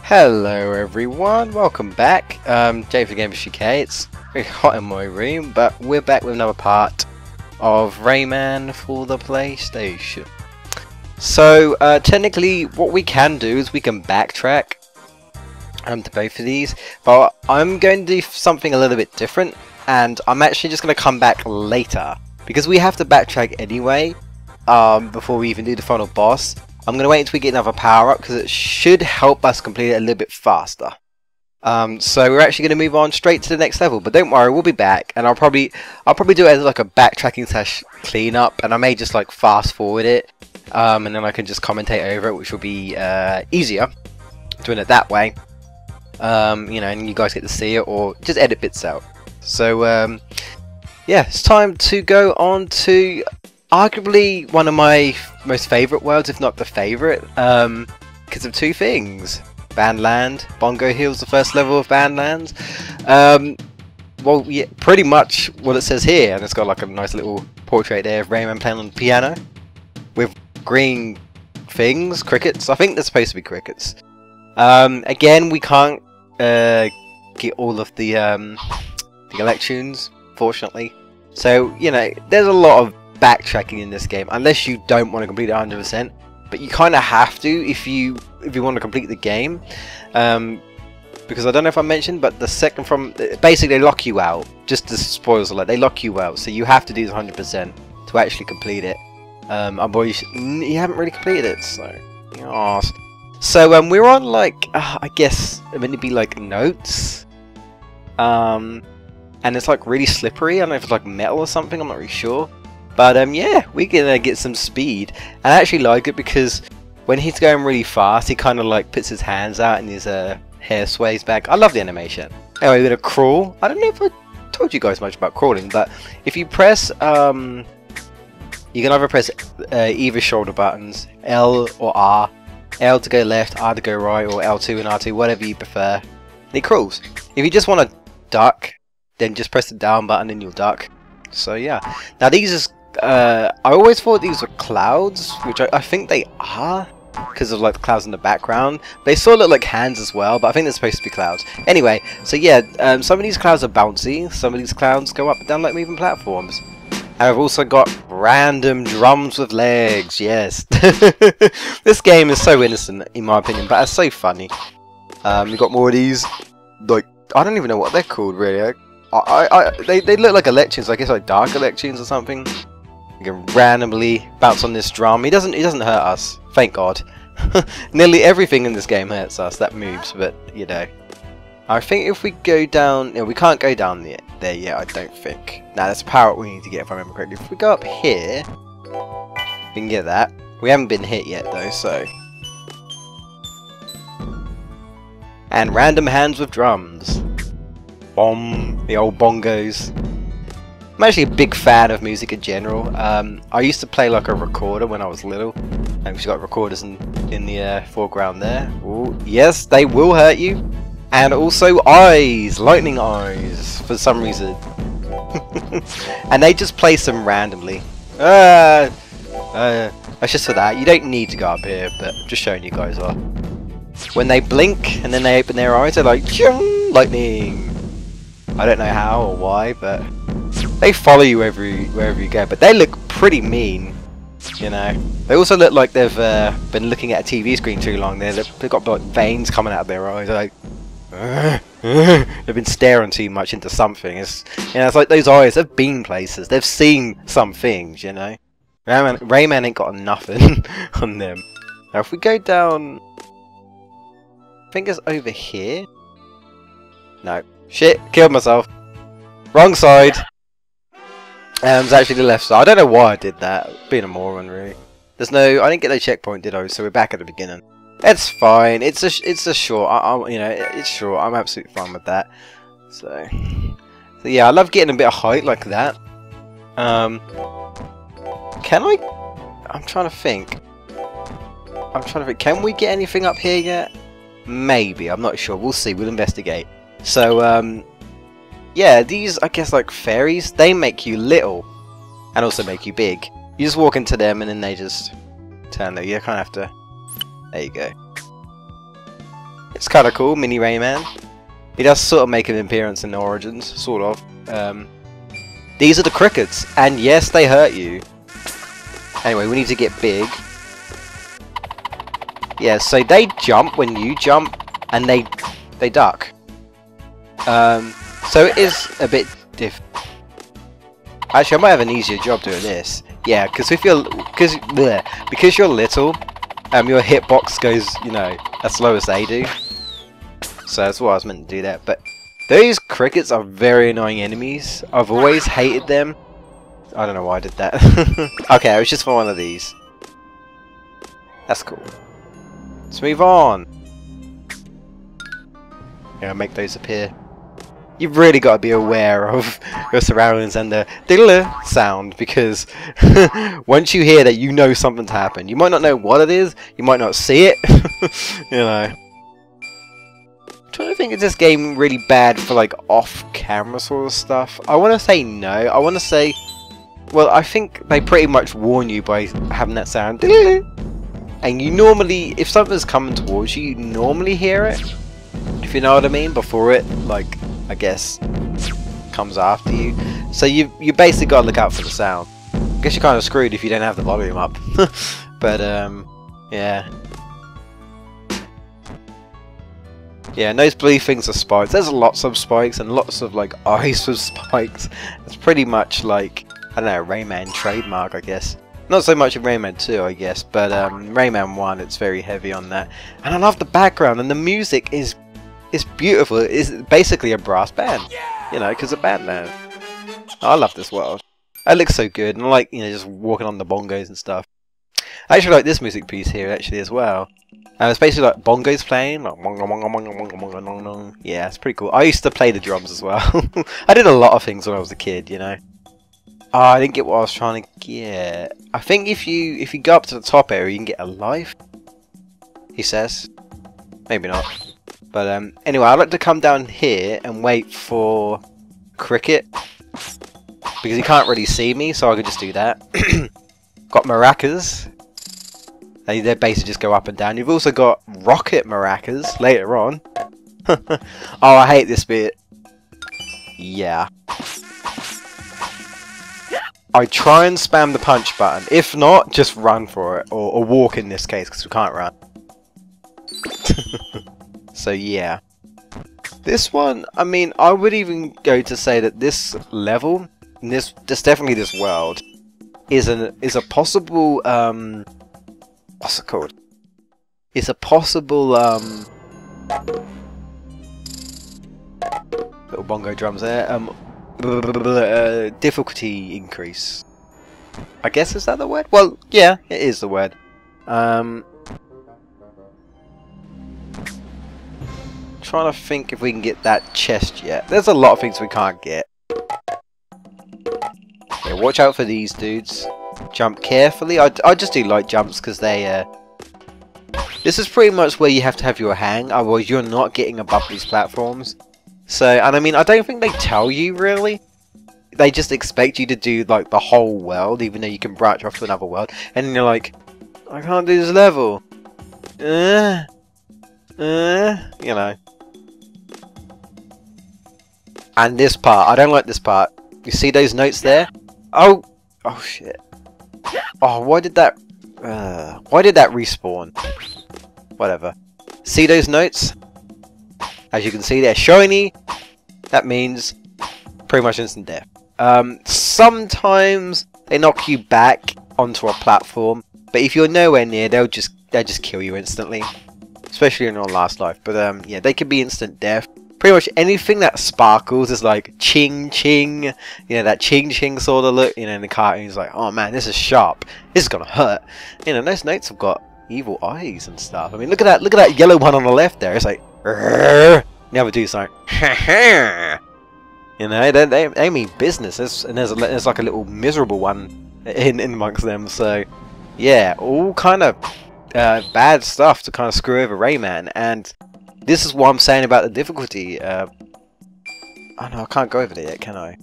Hello everyone, welcome back. Jay for GamebustersUK. It's very hot in my room, but we're back with another part of Rayman for the PlayStation. So technically what we can do is we can backtrack to both of these, but I'm going to do something a little bit different, and I'm actually just going to come back later because we have to backtrack anyway before we even do the final boss. I'm going to wait until we get another power up because it should help us complete it a little bit faster. So we're actually going to move on straight to the next level, but don't worry, we'll be back, and I'll probably do it as like a backtracking / cleanup, and I may just like fast forward it, and then I can just commentate over it, which will be easier doing it that way. You know, and you guys get to see it, or just edit bits out. So yeah, it's time to go on to arguably one of my most favourite worlds, if not the favourite, because of two things. Bandland, Bongo Hill's the first level of Bandlands. Well, yeah, pretty much what it says here, and it's got like a nice little portrait there of Rayman playing on the piano with green things, crickets. I think they're supposed to be crickets. Again, we can't get all of the elections, fortunately. So, you know, there's a lot of backtracking in this game, unless you don't want to complete it 100%, but you kind of have to if you want to complete the game, because I don't know if I mentioned, but the second from basically they lock you out. Just the spoilers alert, they lock you out, so you have to do this 100% to actually complete it. Otherwise you haven't really completed it, so arse. So we're on like I guess it meant to be like notes, and it's like really slippery. I don't know if it's like metal or something, I'm not really sure. But yeah, we're gonna get some speed, and I actually like it because when he's going really fast, he kind of like puts his hands out and his hair sways back. I love the animation. Anyway, we're gonna crawl. I don't know if I told you guys much about crawling, but if you press, you can either press either shoulder buttons, L or R. L to go left, R to go right, or L2 and R2, whatever you prefer. And he crawls. If you just want to duck, then just press the down button and you'll duck. So yeah. Now these is I always thought these were clouds, which I think they are, because of like the clouds in the background. They sort of look like hands as well, but I think they're supposed to be clouds. Anyway, so yeah, some of these clouds are bouncy, some of these clouds go up and down like moving platforms. And I've also got random drums with legs, yes. This game is so innocent, in my opinion, but it's so funny. We've got more of these, like, I don't even know what they're called, really. They look like elections, I guess like dark elections or something. You can randomly bounce on this drum. He doesn't hurt us, thank God. Nearly everything in this game hurts us that moves, but you know. I think if we go down, we can't go down there yet, I don't think. Nah, that's a power up we need to get if I remember correctly. If we go up here, we can get that. We haven't been hit yet though, so. And random hands with drums. Bomb, the old bongos. I'm actually a big fan of music in general. I used to play like a recorder when I was little, and we've got recorders in the foreground there. Ooh, yes, they will hurt you, and also eyes, lightning eyes for some reason, and they just place them randomly. That's just for that. You don't need to go up here, but I'm just showing you guys are. When they blink and then they open their eyes, they're like lightning. I don't know how or why, but they follow you wherever you go. But they look pretty mean, you know. They also look like they've been looking at a TV screen too long. They've got like veins coming out of their eyes. They're like they've been staring too much into something. It's, you know, it's like those eyes. They've been places. They've seen some things, you know. Rayman ain't got nothing on them. Now if we go down, I think it's over here. No. Shit, killed myself. Wrong side. It's actually the left side. I don't know why I did that. Being a moron, really. There's no, I didn't get no checkpoint, did I? So we're back at the beginning. It's fine. It's a short. You know, it's short. I'm absolutely fine with that. So yeah, I love getting a bit of height like that. Can I? I'm trying to think. Can we get anything up here yet? Maybe. I'm not sure. We'll see. We'll investigate. So, yeah, these, I guess, like fairies, they make you little and also make you big. You just walk into them and then they just turn there. You kind of have to, there you go. It's kind of cool, Mini Rayman. He does sort of make an appearance in the Origins, sort of. These are the crickets, and yes, they hurt you. Anyway, we need to get big. Yeah, so they jump when you jump, and they duck. So it is a bit Actually, I might have an easier job doing this. Yeah, because because you're little, your hitbox goes, you know, as slow as they do. So that's why I was meant to do that. But those crickets are very annoying enemies. I've always hated them. I don't know why I did that. Okay, it was just for one of these. That's cool. Let's move on. Yeah, make those appear. You've really got to be aware of your surroundings and the diddler sound, because once you hear that, you know something's happened. You might not know what it is, you might not see it, you know. I'm trying to think, is this game really bad for like off-camera sort of stuff? I want to say no. I want to say, well, I think they pretty much warn you by having that sound. And you normally, if something's coming towards you, you normally hear it, if you know what I mean, before it, like, I guess, comes after you. So you basically got to look out for the sound. I guess you're kind of screwed if you don't have the volume up. But yeah. Yeah, and those blue things are spikes. There's lots of spikes and lots of like eyes with spikes. It's pretty much like, I don't know, Rayman trademark, I guess. Not so much in Rayman 2, I guess, but Rayman 1, it's very heavy on that. And I love the background, and the music is beautiful. It's basically a brass band, you know, because a band now. I love this world. It looks so good, and I like, you know, just walking on the bongos and stuff. I actually like this music piece here actually as well. It's basically like bongos playing, like yeah, it's pretty cool. I used to play the drums as well. I did a lot of things when I was a kid, you know. Oh, I didn't get what I was trying to get. I think if you go up to the top area, you can get a life. He says, maybe not. But anyway, I'd like to come down here and wait for Cricket, because he can't really see me, so I could just do that. Got maracas. They basically just go up and down. You've also got rocket maracas later on. Oh, I hate this bit. Yeah. I try and spam the punch button. If not, just run for it. Or walk in this case, because we can't run. So yeah. This one, I mean, I would even go to say that this level, definitely this world, is a possible, what's it called? It's a possible, little bongo drums there, difficulty increase. I guess, is that the word? Well, yeah, it is the word. Trying to think if we can get that chest yet. There's a lot of things we can't get. Okay, watch out for these dudes. Jump carefully. I just do light jumps because they this is pretty much where you have to have your hang, otherwise you're not getting above these platforms. So, and I mean, I don't think they tell you really. They just expect you to do like the whole world, even though you can branch off to another world. And then you're like, I can't do this level. You know. And this part, I don't like this part. You see those notes there? Oh shit. Oh, why did that respawn? Whatever. See those notes? As you can see, they're shiny. That means pretty much instant death. Sometimes they knock you back onto a platform, but if you're nowhere near, they'll just kill you instantly. Especially in your last life. But yeah, they can be instant death. Pretty much anything that sparkles is like ching ching, you know, that ching ching sort of look, you know, in the cartoon's like, oh man, this is sharp, this is gonna hurt. You know, those notes have got evil eyes and stuff. I mean, look at that yellow one on the left there. It's like, the other dude's like, you know, they mean business. And there's like a little miserable one in amongst them. So yeah, all kind of bad stuff to kind of screw over Rayman. And this is what I'm saying about the difficulty. Oh no, I can't go over there yet, can I?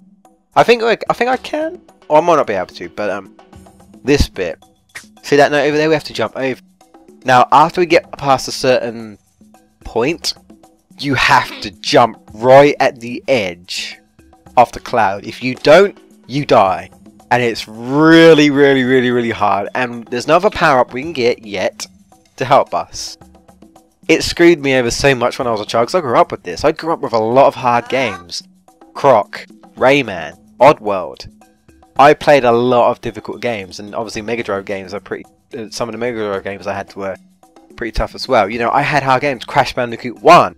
I think I can. Or I might not be able to, but this bit. See that note over there? We have to jump over. Now, after we get past a certain point, you have to jump right at the edge of the cloud. If you don't, you die. And it's really, really, really, really hard. And there's no other power-up we can get yet to help us. It screwed me over so much when I was a child, because I grew up with this. I grew up with a lot of hard games. Croc, Rayman, Oddworld. I played a lot of difficult games, and obviously Mega Drive games are pretty... some of the Mega Drive games I had were pretty tough as well. You know, I had hard games. Crash Bandicoot 1.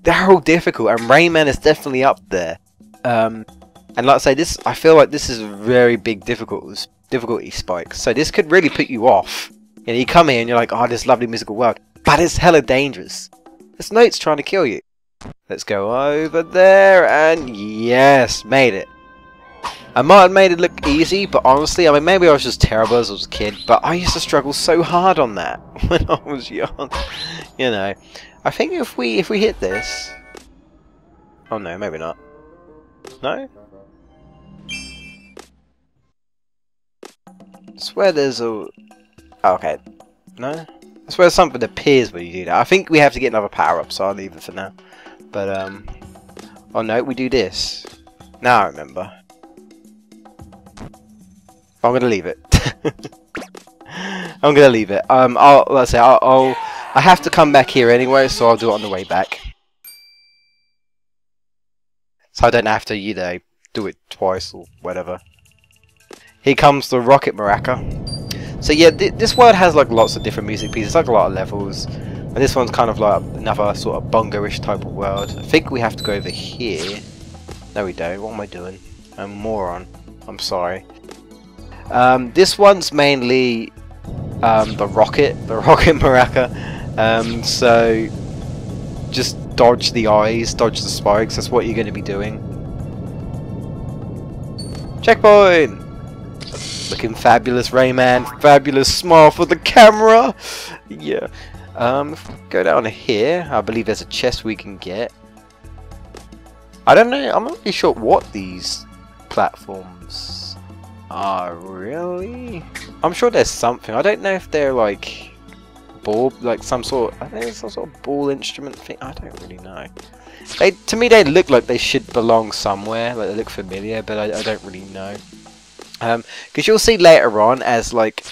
They're all difficult, and Rayman is definitely up there. And like I say, I feel like this is a very big difficulty spike. So this could really put you off. You know, you come here and you're like, oh, this lovely musical world. But it's hella dangerous. This note's trying to kill you. Let's go over there, and yes, made it. I might have made it look easy, but honestly, I mean, maybe I was just terrible as I was a kid, but I used to struggle so hard on that when I was young. You know, I think if we hit this... Oh no, maybe not. No? I swear there's a... Oh, okay. No? I swear something appears when you do that. I think we have to get another power-up, so I'll leave it for now. But, oh no, we do this. Now I remember. I'm gonna leave it. I'm gonna leave it. Let's say I have to come back here anyway, so I'll do it on the way back. So I don't have to, you know, do it twice or whatever. Here comes the Rocket Maraca. So yeah, this world has like lots of different music pieces, like a lot of levels. And this one's kind of like another sort of bongo-ish type of world. I think we have to go over here. No we don't. What am I doing? I'm a moron. I'm sorry. This one's mainly the rocket Maraca. So just dodge the eyes, dodge the spikes. That's what you're going to be doing. Checkpoint! Looking fabulous, Rayman. Fabulous smile for the camera. Yeah. If we go down here, I believe there's a chest we can get. I don't know. I'm not really sure what these platforms are really. I'm sure there's something. I don't know if they're like ball, like some sort. I think it's some sort of ball instrument thing. I don't really know. To me, they look like they should belong somewhere. Like they look familiar, but I don't really know. Because you'll see later on, as like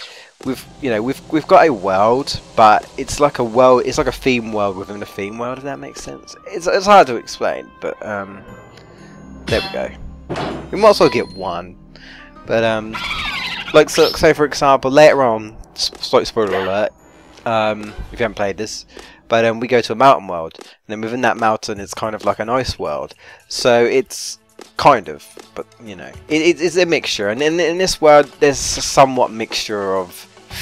we've got a world, but it's like a world. It's like a theme world within a theme world. If that makes sense. It's hard to explain, but there we go. We might as well get one. But like so for example, later on, slight spoiler alert. If you haven't played this. But we go to a mountain world, and then within that mountain it's kind of like an ice world. So it's kind of, but you know, it's a mixture. And in this world there's a somewhat mixture of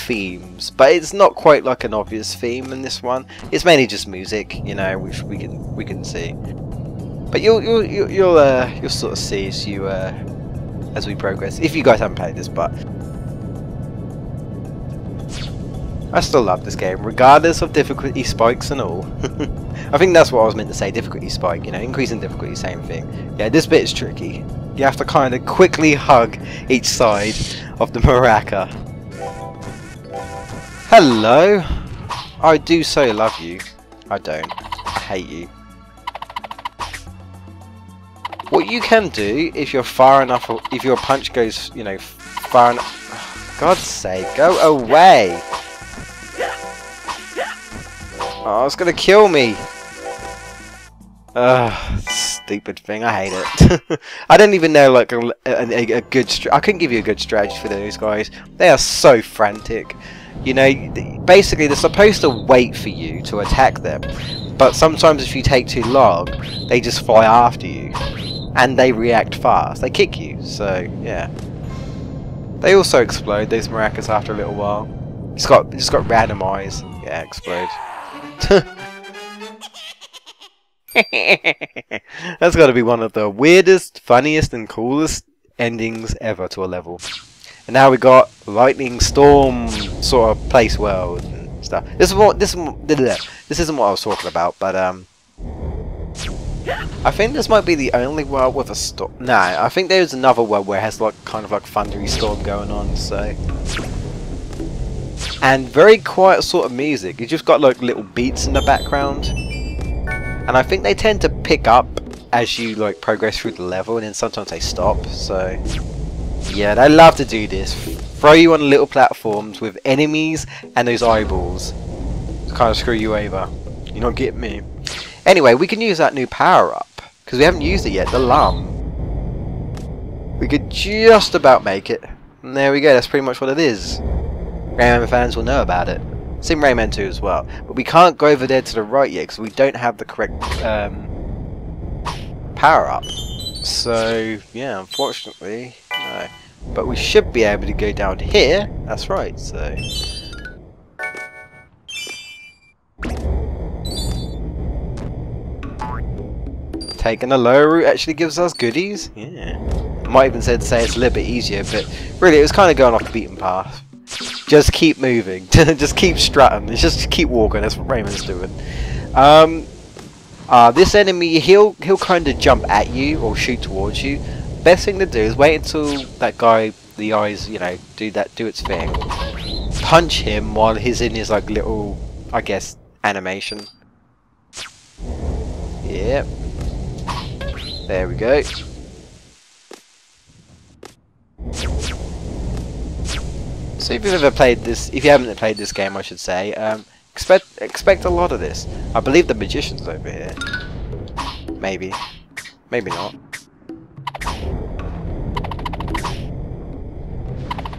themes, but it's not quite like an obvious theme in this one. It's mainly just music, you know, which we can see. But you'll sort of see as we progress. If you guys haven't played this, but I still love this game, regardless of difficulty spikes and all. I think that's what I was meant to say, difficulty spike, you know, increasing difficulty, same thing. Yeah, this bit is tricky. You have to kind of quickly hug each side of the maraca. Hello! I do so love you. I don't. I hate you. What you can do, if you're far enough, if your punch goes, you know, far enough... God's sake, go away! Oh, it's gonna kill me! Stupid thing, I hate it. I don't even know like a good I couldn't give you a good strategy for those guys. They are so frantic. You know, basically they're supposed to wait for you to attack them. But sometimes if you take too long, they just fly after you. And they react fast. They kick you, so yeah. They also explode, those maracas, after a little while. Just got random eyes. Yeah, explode. That's got to be one of the weirdest, funniest, and coolest endings ever to a level. And now we got lightning storm sort of place world and stuff. This isn't what I was talking about, but I think this might be the only world with a storm. Nah, I think there's another world where it has like kind of like thundery storm going on. So and very quiet sort of music. You just got like little beats in the background, and I think they tend to pick up as you like progress through the level, and then sometimes they stop. So yeah, they love to do this. Throw you on little platforms with enemies and those eyeballs to kind of screw you over. You're not getting me. Anyway, we can use that new power up because we haven't used it yet. The lum. We could just about make it. And there we go. That's pretty much what it is. Rayman fans will know about it. Same Rayman 2 as well. But we can't go over there to the right yet because we don't have the correct power up. So yeah, unfortunately, no. But we should be able to go down here. That's right. So taking the lower route actually gives us goodies. Yeah. I might even say it's a little bit easier, but really it was kind of going off the beaten path. Just keep moving. Just keep strutting. Just keep walking. That's what Rayman's doing. This enemy, he'll kind of jump at you or shoot towards you. Best thing to do is wait until that guy, the eyes, you know, do its thing. Punch him while he's in his like little, I guess, animation. Yep. There we go. So if you've ever played this, if you haven't played this game, I should say, expect a lot of this. I believe the magician's over here. Maybe, maybe not.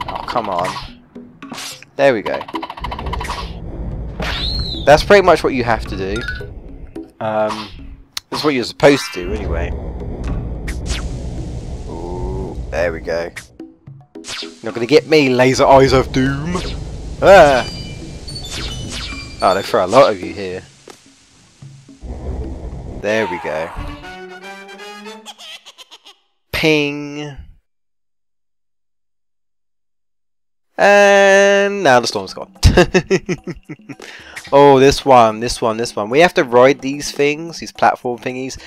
Oh, come on. There we go. That's pretty much what you have to do. That's what you're supposed to do, anyway. Ooh, there we go. Not gonna get me, laser eyes of doom. Ah! Oh, they throw a lot of you here. There we go. Ping. And now the storm's gone. Oh, this one. We have to ride these things, these platform thingies.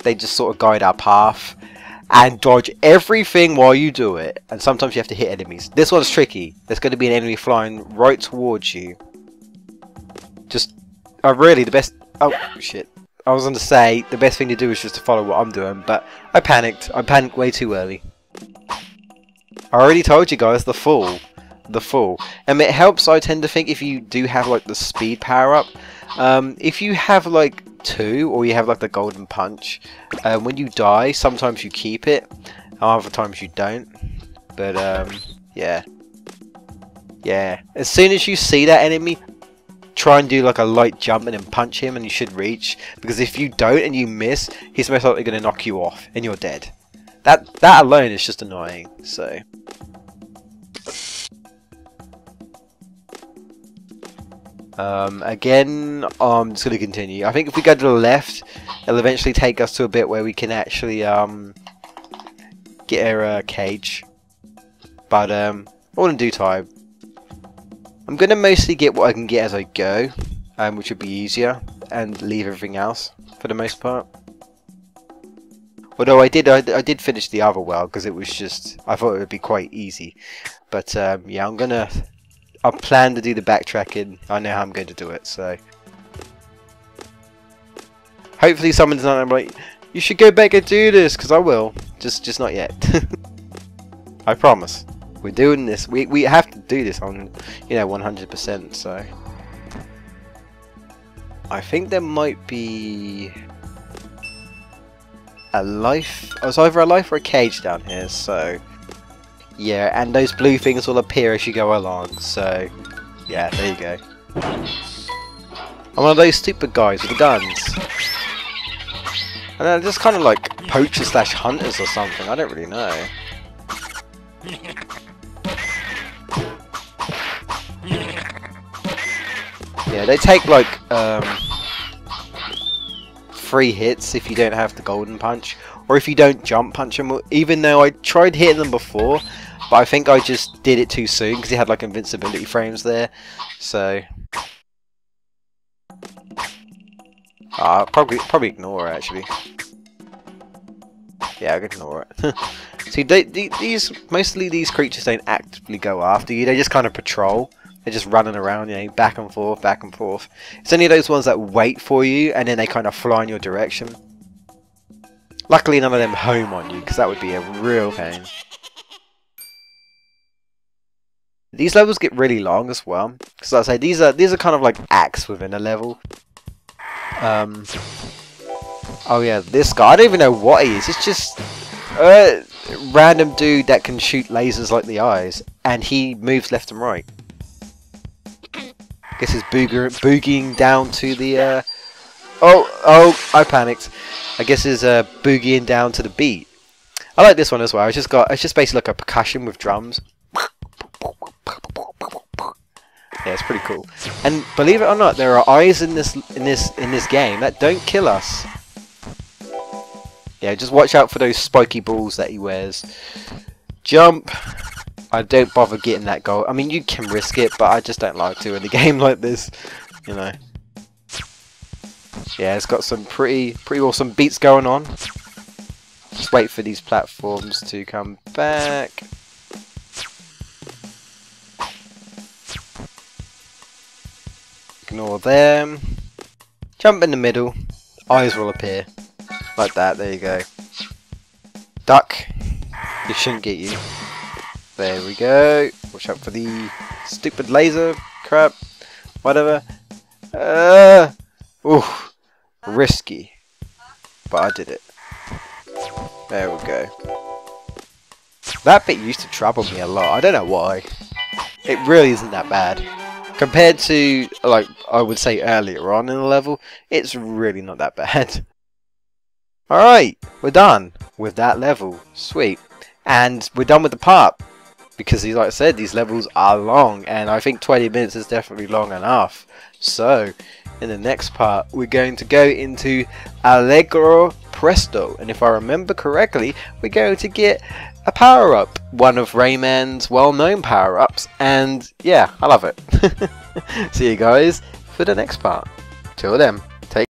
They just sort of guide our path. And dodge everything while you do it. And sometimes you have to hit enemies. This one's tricky. There's going to be an enemy flying right towards you. Just, really the best... Oh, shit. I was going to say, the best thing to do is just to follow what I'm doing. But I panicked. I panicked way too early. I already told you guys, the fall. And it helps, I tend to think, if you do have like the speed power up. If you have like 2, or you have like the golden punch, when you die, sometimes you keep it, other times you don't. But yeah. As soon as you see that enemy, try and do like a light jump and then punch him, and you should reach. Because if you don't and you miss, he's most likely going to knock you off, and you're dead. That alone is just annoying. So. Again, I'm just going to continue. I think if we go to the left, it'll eventually take us to a bit where we can actually get our cage. But all in due time. I'm going to mostly get what I can get as I go, which would be easier, and leave everything else for the most part. Although I did finish the other world because it was just, I thought it would be quite easy. But yeah, I plan to do the backtracking. I know how I'm going to do it, so hopefully someone's not like, you should go back and do this, because I will. Just not yet. I promise. We're doing this. We have to do this on, 100%. So I think there might be a life. Oh, it's either a life or a cage down here. So. Yeah, and those blue things will appear as you go along, so yeah, there you go. I'm one of those stupid guys with the guns. And they're just kind of like poachers slash hunters or something, I don't really know. Yeah, they take like 3 hits if you don't have the golden punch, or if you don't jump punch them, even though I tried hitting them before. But I think I just did it too soon because he had like invincibility frames there. So probably ignore it actually. Yeah, I can ignore it. See, mostly these creatures don't actively go after you. They just kind of patrol. They're just running around, you know, back and forth, back and forth. It's only those ones that wait for you and then they kind of fly in your direction. Luckily none of them home on you, because that would be a real pain. These levels get really long as well, because like I say, these are kind of like acts within a level. Oh yeah, this guy, I don't even know what he is. It's just a random dude that can shoot lasers like the eyes, and he moves left and right. Guess he's boogieing down to the oh, I panicked. I guess he's boogieing down to the beat. I like this one as well. It's just basically like a percussion with drums. Yeah, it's pretty cool. And believe it or not, there are eyes in this game that don't kill us. Yeah, just watch out for those spiky balls that he wears. Jump. I don't bother getting that goal. I mean, you can risk it, but I just don't like to in a game like this. You know. Yeah, it's got some pretty awesome beats going on. Just wait for these platforms to come back. Ignore them. Jump in the middle. Eyes will appear. Like that, there you go. Duck. It shouldn't get you. There we go. Watch out for the stupid laser crap. Whatever. Oof. Risky. But I did it. There we go. That bit used to trouble me a lot. I don't know why. It really isn't that bad. Compared to, like, I would say earlier on in the level, it's really not that bad. Alright, we're done with that level. Sweet. And we're done with the part. Because, like I said, these levels are long. And I think 20 minutes is definitely long enough. So, in the next part, we're going to go into Allegro Presto. And if I remember correctly, we're going to get a power-up. One of Rayman's well-known power-ups. And, yeah, I love it. See you guys for the next part. Till then.